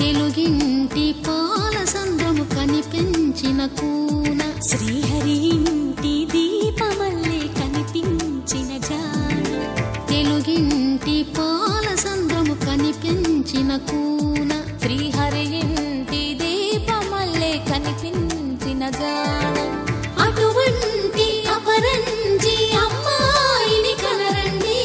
తెలుగింటి పాల సంద్రము కనిపించిన కూన శ్రీహరి ఇంటి దీపమల్లే కనిపించిన జాడ తెలుగింటి పాల సంద్రము కనిపించిన కూన శ్రీహరి ఇంటి దీపమల్లే కనిపించిన జాడ అటువంటి అపరంజి అమ్మాయిని కనరండి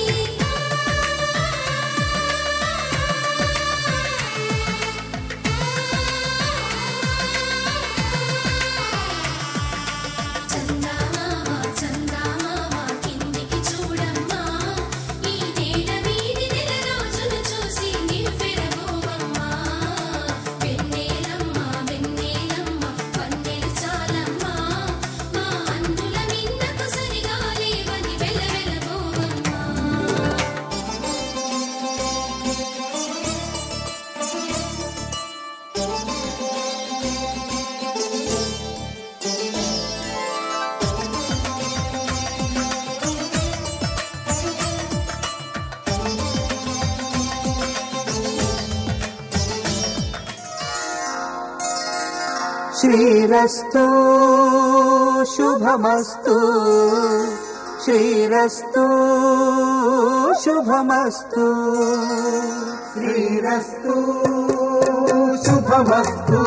శ్రీరస్తు శుభమస్తు శ్రీరస్తు శుభమస్తు శ్రీరస్తు శుభమస్తు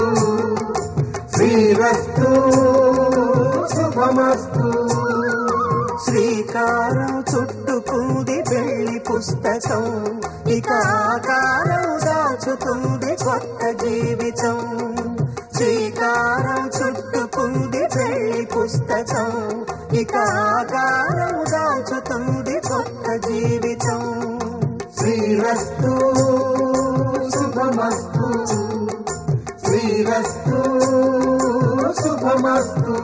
శ్రీరస్తు శుభమస్తు శ్రీకారం చుట్టుకుంది పెళ్లి పుస్తకం ఇక ఆకారం దాచుతుంది కొత్త జీవితం శ్రీకారం చుట్టుకుంది పెళ్లి పుస్తకం ఇక ఆకారం దాచుతుంది కొత్త జీవితం శ్రీరస్తు శుభమస్తు శ్రీరస్తు శుభమస్తు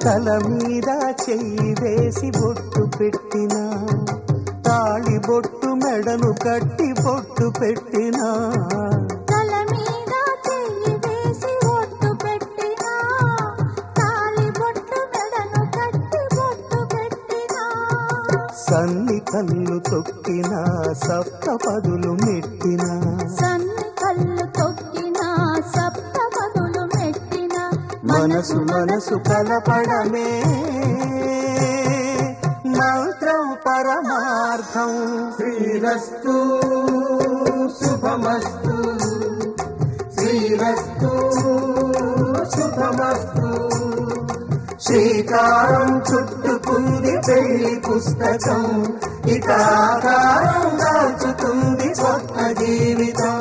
తల మీద చెయ్యి వేసి బొట్టు పెట్టినా తాళి బొట్టు మెడను కట్టి బొట్టు పెట్టినా తల మీద చెయ్యి వేసి బొట్టు పెట్టినా తాళి బొట్టు మెడను కట్టి బొట్టు పెట్టినా సన్ని కళ్ళు తొక్కినా సప్త పదులు మెట్టినా సన్ని కళ్ళు తొక్కినా సప్త పదులు మెట్టినా మనసు మనసు కలపడమే మంత్రం పరమార్థం శ్రీరస్తు శుభమస్తు శ్రీరస్తు శుభమస్తు శ్రీకారం చుట్టుకుంది పెళ్లి పుస్తకం ఇక ఆకారం దాచుతుంది కొత్త జీవితం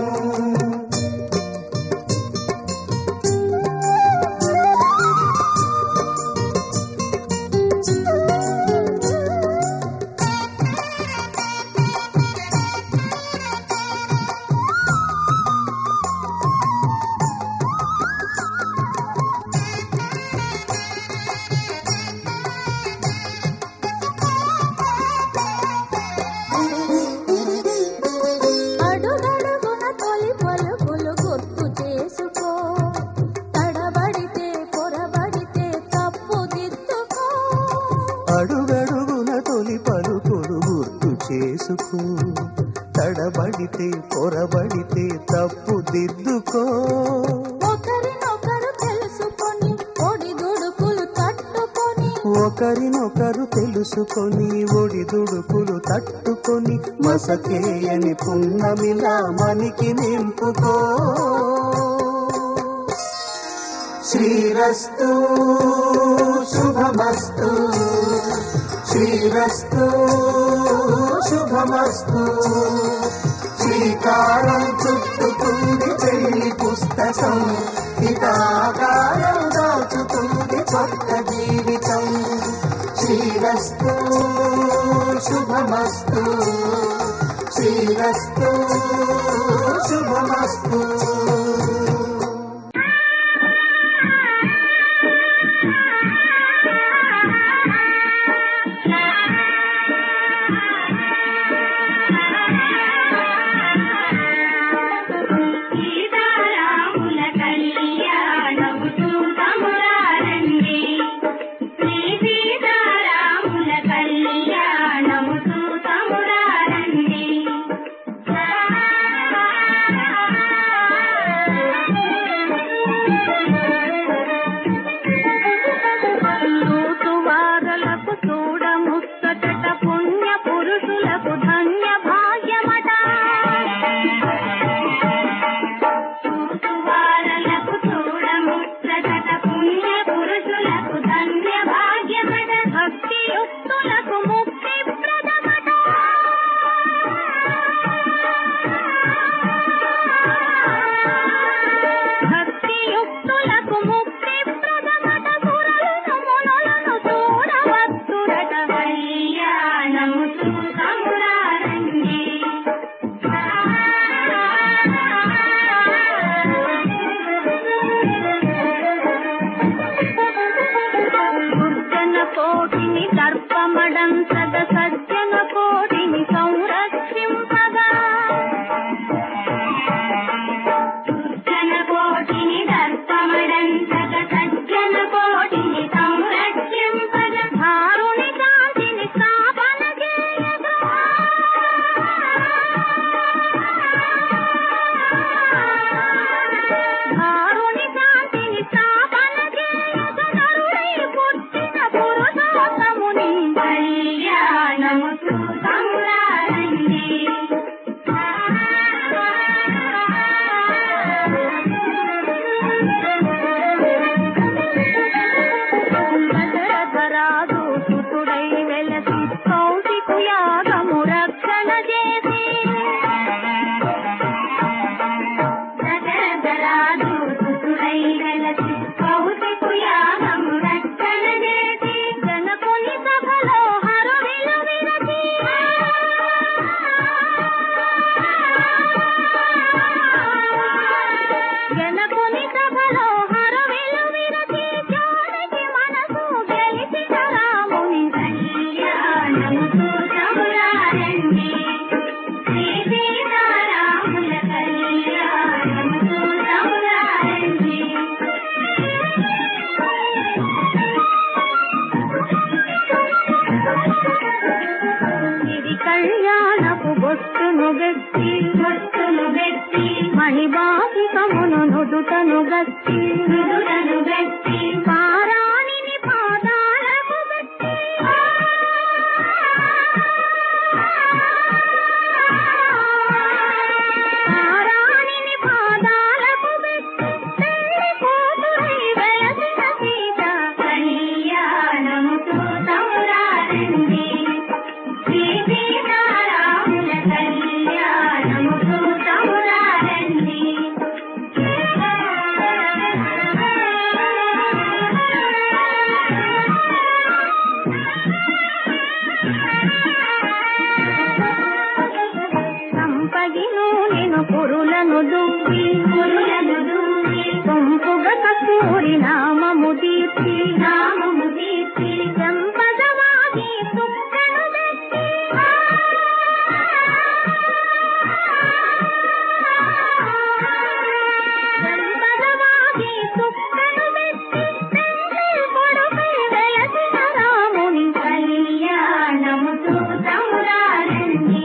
అడుగడుగున తొలి పలుకులు గుర్తు చేసుకో తడబడితే పొరబడితే తప్పు దిద్దుకో ఒకరినొకరు తెలుసుకొని ఒడిదుడుకులు తట్టుకొని ఒకరినొకరు తెలుసుకొని ఒడిదుడుకులు తట్టుకొని మసకేయని పున్నమిలా మనికి నింపుకో శ్రీరస్తు శుభమస్తు శ్రీరస్తు శుభమస్తు శ్రీకారం చుట్టుకుంది పెళ్లి పుస్తకం ఇక ఆకారం దాచుతుంది కొత్త జీవితం శ్రీరస్తు శుభమస్తు శ్రీరస్తు శుభమస్తు ఋతువారలకు చూడ ముచ్చట పుణ్య పురుషులకు ధన్య భాగ్యమట. ఋతువారలకు చూడ ముచ్చట పుణ్య పురుషులకు ధన్య భాగ్యమట. భక్తియుక్తులకు ముక్తి ప్రదమట. భక్తియుక్తులకు ముక్తి ప్రదమట. పురులను మునులను చూడవచ్చురట. కళ్యాణము చూసమురారండి. దుర్జన కోటిని దర్పమడంతగ సజ్జన కోటిని సంరక్షింపగా. దుర్జన కోటిని దర్పమడంతగ సజ్జన కోటిని సంరక్షింపగా. ధారుని శాంతిని స్థాపన చేయగా. ధారుని శాంతిని స్థాపన చేయగా. నరుడై పుట్టిన పురుషోత్తముని కళ్యాణము చూసమురారండి. దశరథరాజు సుతుడై వెలసి కౌశికు యాగము రక్షణ చేసి. దశరథరాజు సుతుడై వెలసి కౌశికు యాగము రక్షణ చేసి. జనకుని సభలో హరువిలు విరచి. జనకుని సభలో హరువిలు విరచి. జానకి మనసు గెలిచిన రాముని కళ్యాణము చూసమురారండి. శ్రీ సీతారాముల కళ్యాణము చూసమురారండి. ఇది కళ్యాణపు బొట్టును గట్టి. మణిబాసికమును నుదుటను గట్టి. పారాణిని పాదాలకు గట్టి. పారాణిని పాదాలకు గట్టి. పెళ్లి కూతురై వెలసిన సీత కళ్యాణము చూసమురారండి. శ్రీ సీతారాముల కళ్యాణము చూసమురారండి. సంపగిను నేను పురులను దువ్వి. సొంపుగ కస్తూరి నామము దీప్తి. సంపదవాగి సుక్కను పెట్టి. సంపదవాగి సుక్కను పెట్టి. పెళ్లి కొడుకై వెలసిన రాముని కళ్యాణము చూసమురారండి.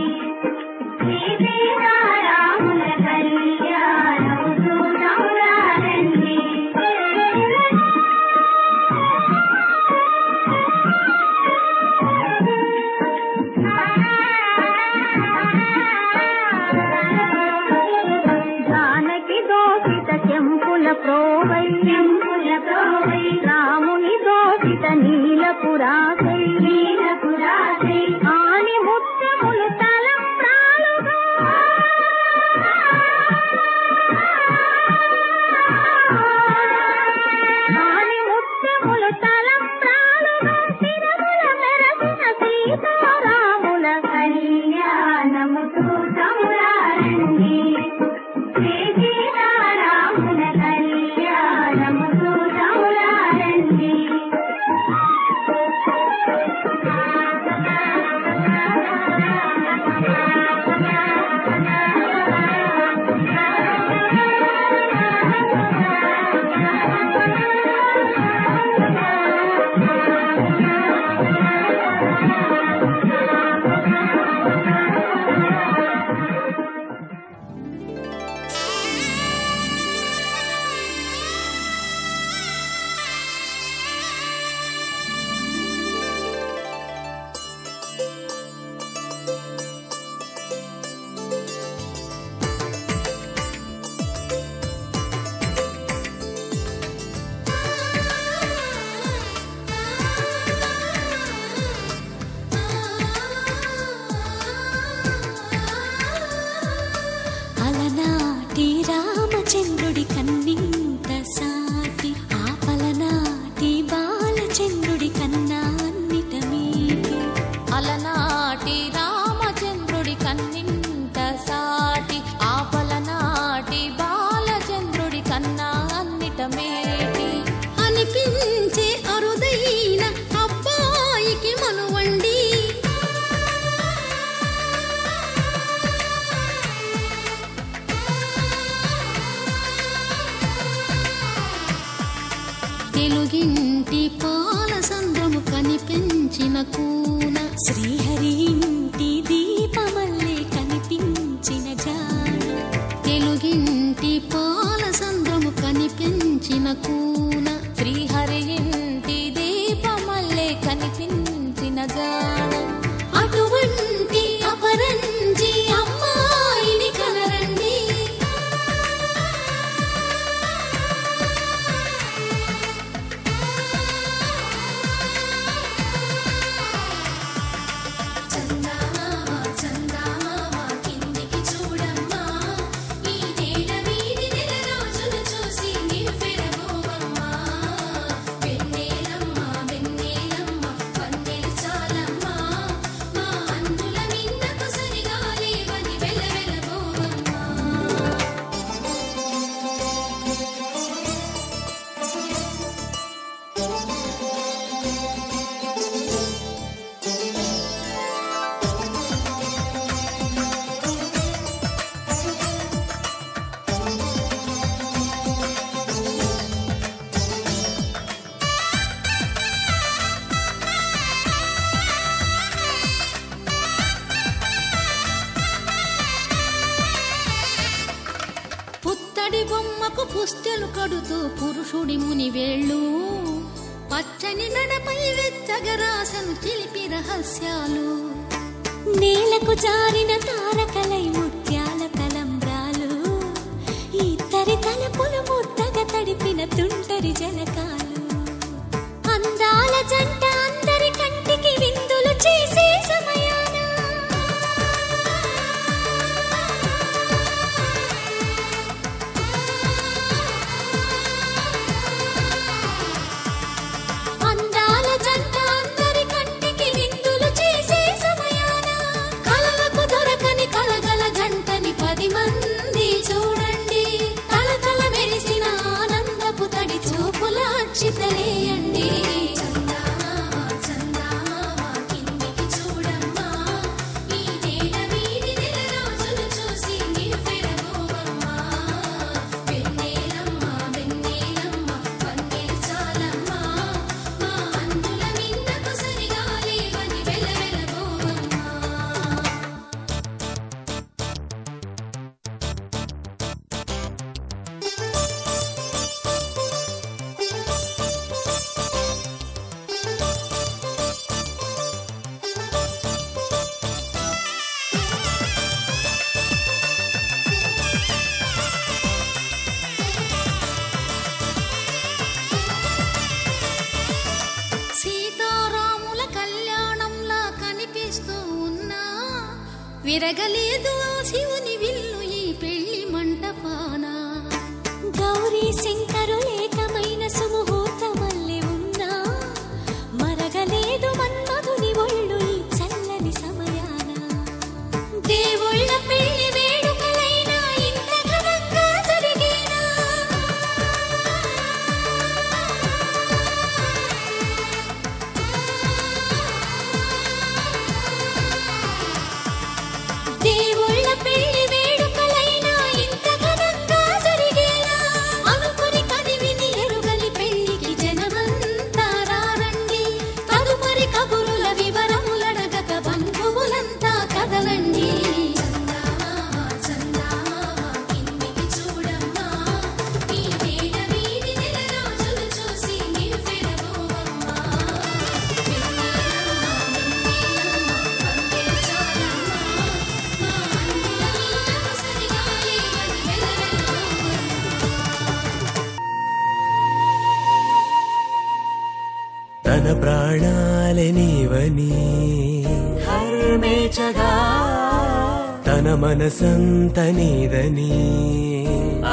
శ్రీ సీతారాముల కళ్యాణము చూసమురారండి. జానకి దోషిత చెంపుల ప్రోవై. రాముని దోషిత నీలపురాసై. ఆని ముత్యములు తలంబ్రాలుగా. ఆని ముత్యములు తలంబ్రాలుగా. తిరుమల మెరసిన సీతారాముల కళ్యాణము చూసమురారండి. శ్రీ సీతారాముల కళ్యాణము చూసమురారండి. కనిపించే అరుదైన అబ్బాయికి మనువండి. తెలుగింటి పాల సంద్రము కనిపించిన కూన, శ్రీహరి ఇంటి దీపమల్లే కనిపించిన జాడ. తెలుగింటి పాల సంద్రము కనిపించిన కూన, శ్రీహరి ఇంటి దీపమల్లే కనిపించిన జాడ. అటువంటి అపరంజి అమ్మాయిని కనరండి. పుత్తడి బొమ్మకు పుస్తెలు కడుతూ పురుషుడి ముని వేళ్ళు, పచ్చని నడపై వెచ్చగరాసను చిలిపి రహస్యాలు. నేలకు జారిన తారకలై ముత్యాల తలంబ్రాలు, ఇద్దరి తలపులు ముద్దగా తడిపిన తుంటరి జలకాలు. అందాల జంట అందరి కంటికి విందులు చేసే సమయాన అందాల జంట అందరి కంటికి విందులు చేసే సమయాన కలలకు దొరకని కలగల జంటని 10 మంది చూడండి. తలతల మెరిసిన ఆనందపు తడి చూపుల అక్షితలేయండి. సీతారాముల కళ్యాణంలా కనిపిస్తూ ఉన్నా, విరగలేదు ఆ శివుని విల్లు ఈ పెళ్లి మంటపాన. గౌరీ శంకరులేకమైన సుముహూర్తమల్లె ఉన్నా, మరగలేదు మన్మధుని ఒళ్ళు ఈ చల్లని సమయాన. దేవుళ్ళ పెళ్లి వేడుకలైనా ఇంత ఘనంగా జరిగేనా? దేవుళ్ళ పెళ్లి వేడుకలైనా ఇంత ఘనంగా జరిగేనా? అనుకుని కదివిని ఎరుగని పెళ్లికి జనమంతా రారండి. తదుపరి కబురుల వివరములడగక బంధువులంతా కదలండి. తన ప్రాణాలే నీవని హర్మేచగా, తన మనసంత నీదని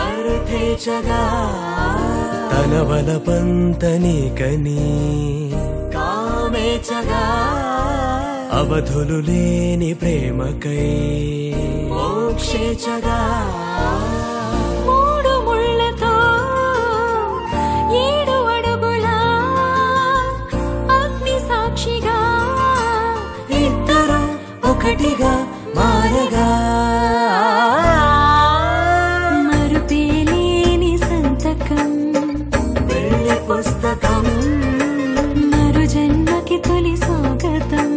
అర్థేచగా, తన వలపంత నీకని కామేచగా, అవధులు లేని ప్రేమకై మోక్షేచగా. 3 ముళ్ళతో 7 అడుగుల పుస్తకం మరు జన్మకి తొలి స్వాగతం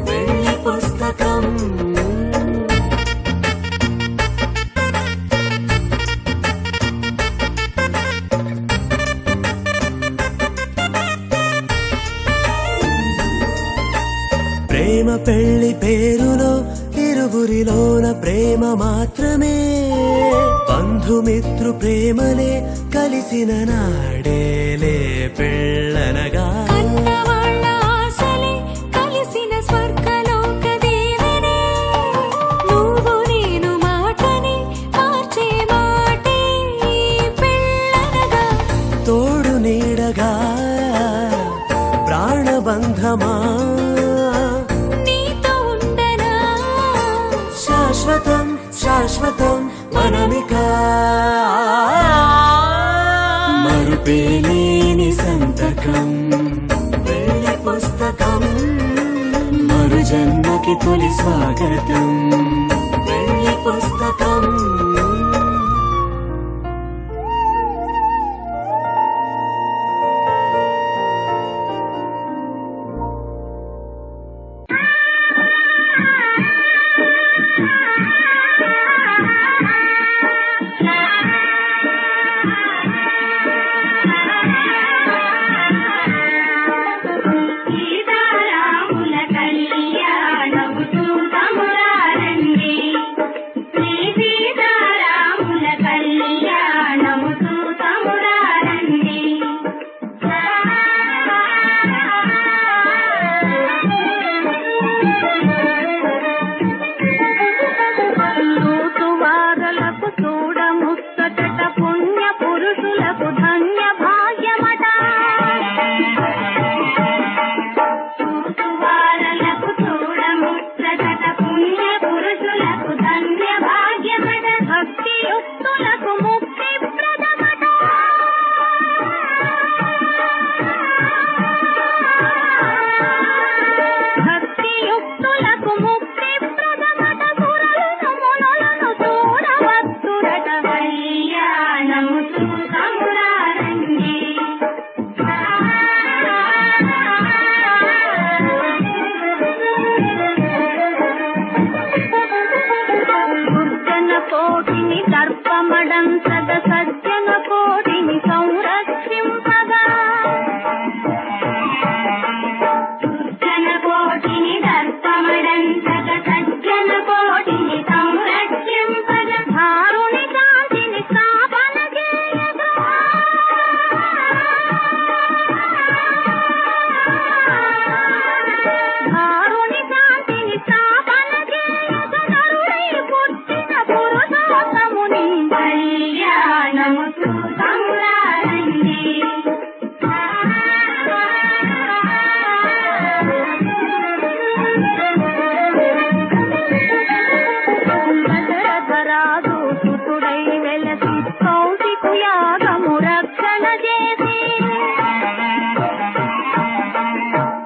పెళ్లి పుస్తకం ప్రేమ పెళ్లి పేరులో ఇరువురిలోన ప్రేమ మాత్రమే బంధుమిత్రు ప్రేమలే కలిసిన నాడేలే పెళ్ళనగా కన్నవాళ్ళ ఆశలే కలిసిన స్వర్గలోక దీవెనే నువ్వు నేను మాటని మార్చే మాటే పెళ్ళనగా తోడు నీడగా ప్రాణబంధమా శాశ్వతం శాశ్వతం మనమిక మరుపేలేని సంతకం పెళ్లి పుస్తకం మరు జన్మకి తొలి స్వాగతం పెళ్లి పుస్తకం సీతారాముల కళ్యాణము చూతమురారండి శ్రీ సీతారాముల కళ్యాణము చూతమురారండి చూతువారలకు చూడముచ్చట పుణ్య పురుషులకు ధన్య భాగ్యమట చూతువారలకు చూడముచ్చట పుణ్య పురుషులకు ధన్య భాగ్యమట భక్తియుక్తులకు ముక్తి ప్రదమట భక్తియుక్తులకు ముక్తి ప్రదమట గురులను మునులను చూడవచ్చురట కళ్యాణము చూతమురారండి దుర్జన కోటిని దర్పమడంతగ సజ్జన కోటిని సంరక్షింపగా దుర్జన కోటిని దర్పమడంతగ సజ్జన కోటిని సంరక్షింపగా ధారుని శాంతిని స్థాపన చేయగా ధారుని శాంతిని స్థాపన చేయగా నరుడై పుట్టిన పురుషోత్తముని కళ్యాణము చూతమురారండి దశరథరాజు సుతుడై వెలసి కౌశికు యాగము రక్షణ చేసి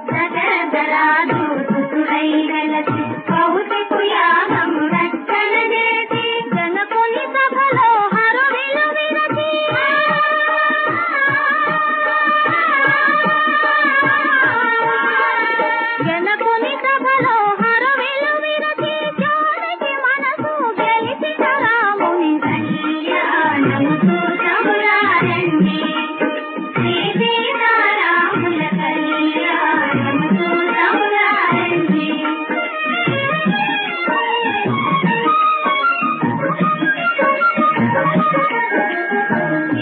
దశరథరాజు సుతుడై వెలసి కౌశికు యాగము రక్షణ చేసి జనకుని సభలో హరువిలు విరచి జనకుని సభలో హరువిలు విరచి జానకి మనసు గెలిచిన రాముని కళ్యాణము చూతమురారండి శ్రీ సీతారాముల కళ్యాణము చూతమురారండి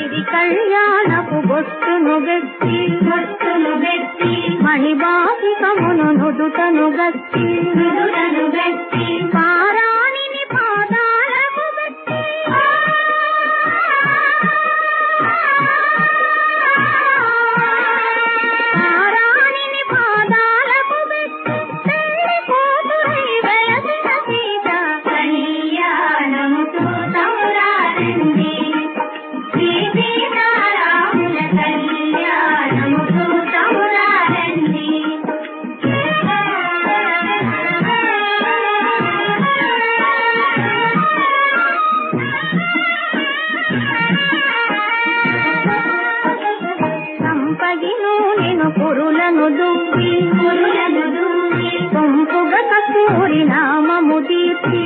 ఇది కళ్యాణపు బొట్టును గట్టి మణిబాసికమును నుదుటను గట్టి పారాణిని పాదాలకు గట్టి పారాణిని పాదాలకు గట్టి పెళ్లి కూతురై వెలసిన సీత కళ్యాణము చూతమురారండి శ్రీ సీతారాముల కళ్యాణము చూతమురారండి సంపగిను నేను పురులను దువ్వి సొంపుగ కస్తూరి నామము దీర్చి